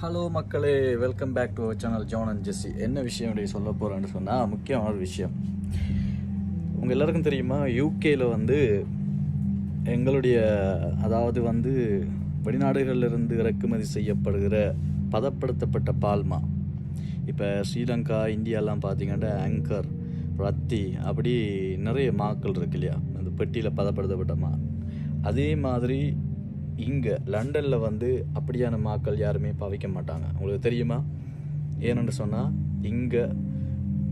Hello மக்களே, welcome back to our channel John and Jessie. என்ன விஷயம் சொல்ல போகிறேன்னு சொன்னால், முக்கியமான ஒரு விஷயம். உங்கள் எல்லாருக்கும் தெரியுமா, யூகேயில் எங்களுடைய வெளிநாடுகளிலிருந்து இறக்குமதி செய்யப்படுகிற பதப்படுத்தப்பட்ட பால்மா, இப்போ ஸ்ரீலங்கா இந்தியாலாம் பார்த்திங்கன்னா ஆங்கர், ரத்தி, அப்படி நிறைய மாக்கள் இருக்கு இல்லையா, அந்த பெட்டியில் பதப்படுத்தப்பட்ட மா. அதே மாதிரி இங்கே லண்டனில் அப்படியான மாக்கள் யாருமே பாவிக்க மாட்டாங்க. உங்களுக்கு தெரியுமா? ஏன்னு சொன்னால், இங்கே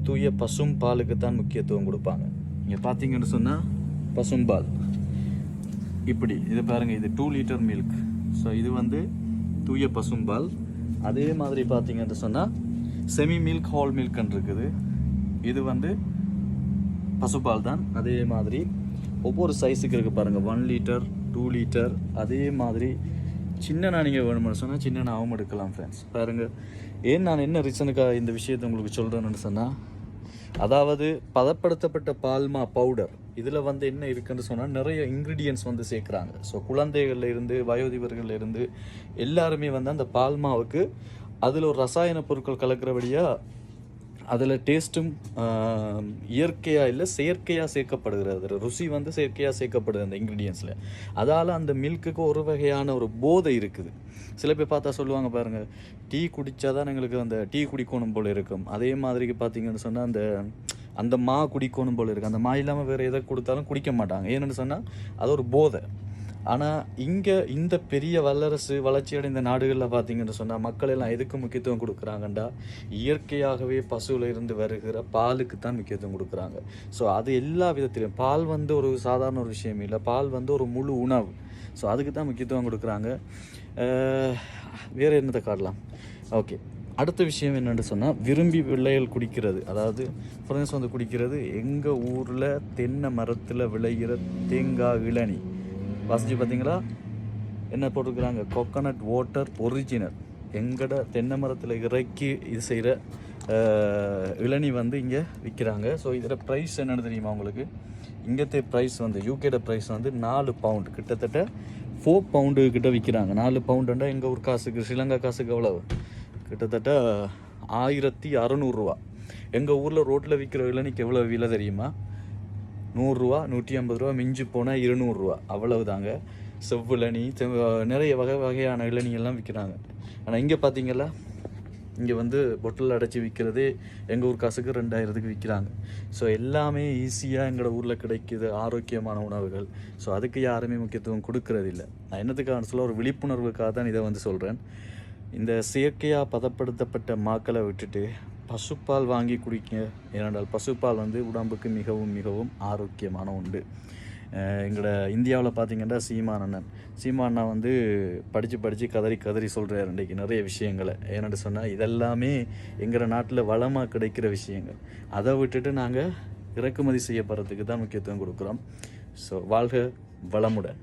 தூய பசும் பாலுக்கு தான் முக்கியத்துவம் கொடுப்பாங்க. இங்கே பார்த்தீங்கன்னு சொன்னால் பசும்பால் இப்படி இது பாருங்கள், இது 2 லிட்டர் மில்க். ஸோ இது தூய பசும்பால். அதே மாதிரி பார்த்தீங்கன்னு சொன்னால் செமி மில்க், ஹோல் மில்க்ன்னு இருக்குது. இது பசுபால் தான். அதே மாதிரி ஒவ்வொரு சைஸுக்கு இருக்குது பாருங்கள், 1 லிட்டர், 2 லிட்டர். அதே மாதிரி சின்ன நீங்கள் வேணும்னு சொன்னால் சின்ன நாவும் எடுக்கலாம் ஃப்ரெண்ட்ஸ். பாருங்கள், ஏன் நான் என்ன ரீசனுக்காக இந்த விஷயத்தை உங்களுக்கு சொல்கிறேன்னு சொன்னால், அதாவது பதப்படுத்தப்பட்ட பால்மா பவுடர் இதில் என்ன இருக்குன்னு சொன்னால் நிறைய இன்க்ரீடியன்ட்ஸ் சேர்க்குறாங்க. ஸோ குழந்தைகள்ல இருந்து வயோதிபர்கள்ல இருந்து எல்லாருமே அந்த பால்மாவுக்கு அதில் ஒரு ரசாயன பொருட்கள் கலக்கிறபடியாக அதில் டேஸ்ட்டும் இயற்கையாக இல்லை செயற்கையாக சேர்க்கப்படுகிறது. ருசி செயற்கையாக சேர்க்கப்படுது அந்த இன்க்ரீடியன்ஸில். அதால் அந்த மில்க்குக்கு ஒரு வகையான ஒரு போதை இருக்குது. சில பேர் பார்த்தா சொல்லுவாங்க பாருங்கள், டீ குடித்தா தான் எங்களுக்கு அந்த டீ குடிக்கணும் போல் இருக்கும். அதே மாதிரிக்கு பார்த்தீங்கன்னு சொன்னால் அந்த மா குடிக்கணும் போல் இருக்குது. அந்த மா இல்லாமல் வேறு எதை கொடுத்தாலும் குடிக்க மாட்டாங்க. ஏன்னு சொன்னால் அது ஒரு போதை. ஆனால் இங்கே இந்த பெரிய வளர்ச்சி அடைந்த நாடுகளில் பார்த்தீங்கன்னு சொன்னால் மக்கள் எல்லாம் எதுக்கு முக்கியத்துவம் கொடுக்குறாங்கண்டா, இயற்கையாகவே பசுவில் இருந்து வருகிற பாலுக்கு தான் முக்கியத்துவம் கொடுக்குறாங்க. ஸோ அது எல்லா விதத்திலையும் பால் ஒரு சாதாரண ஒரு விஷயம் இல்லை, பால் ஒரு முழு உணவு. ஸோ அதுக்கு தான் முக்கியத்துவம் கொடுக்குறாங்க. வேறு என்னத்தை காட்டலாம்? ஓகே, அடுத்த விஷயம் என்னென்னு சொன்னால், விரும்பி பிள்ளைகள் குடிக்கிறது. அதாவது ஃப்ரெண்ட்ஸ் குடிக்கிறது எங்கள் ஊரில் தென்னை மரத்தில் விளைகிற தேங்காய் இளநி. வாசிச்சு பார்த்தீங்களா, என்ன போட்டிருக்கிறாங்க? Coconut water original. எங்கட தென்னை மரத்தில் இறக்கி இது செய்கிற இளநி இங்கே விற்கிறாங்க. ஸோ இதில் ப்ரைஸ் என்னென்னு தெரியுமா உங்களுக்கு? இங்கത്തെ ப்ரைஸ் யூகேட ப்ரைஸ் 4 பவுண்டு, கிட்டத்தட்ட 4 பவுண்டு கிட்ட விற்கிறாங்க. 4 பவுண்டுண்டா எங்கள் ஊர் காசுக்கு, ஸ்ரீலங்கா காசுக்கு எவ்வளவு? கிட்டத்தட்ட 1600 ரூபா. எங்கள் ஊரில் ரோட்டில் விற்கிற இளநிக்கு எவ்வளோ விலை தெரியுமா? 100 ரூபா, 150 ரூபா, மிஞ்சி போனால் 200 ரூபா, அவ்வளவு தாங்க. செவ்விளநி, நிறைய வகையான இளநியெல்லாம் விற்கிறாங்க. ஆனால் இங்கே பார்த்தீங்களா, இங்கே பொட்டில் அடைச்சி விற்கிறது எங்கள் ஊர் காசுக்கு 2000க்கு விற்கிறாங்க. ஸோ எல்லாமே ஈஸியாக எங்களோட ஊரில் கிடைக்கிது, ஆரோக்கியமான உணவுகள். ஸோ அதுக்கு யாருமே முக்கியத்துவம் கொடுக்கறதில்ல. நான் என்னத்துக்காக சொல்ல, ஒரு விழிப்புணர்வுக்காக தான் இதை சொல்கிறேன். இந்த செயற்கையாக பதப்படுத்தப்பட்ட மாக்களை விட்டுட்டு பசுப்பால் வாங்கி குடிக்க. ஏனென்றால் பசுப்பால் உடம்புக்கு மிகவும் மிகவும் ஆரோக்கியமான உண்டு. எங்களோட இந்தியாவில் பார்த்திங்கன்னா சீமானா படித்து கதறி சொல்கிறார் இன்றைக்கி நிறைய விஷயங்களை. ஏன்னு சொன்னால் இதெல்லாமே எங்கள் நாட்டில் வளமாக கிடைக்கிற விஷயங்கள். அதை விட்டுட்டு நாங்கள் இறக்குமதி செய்யப்படுறதுக்கு தான் முக்கியத்துவம் கொடுக்குறோம். ஸோ வாழ்க வளமுடன்.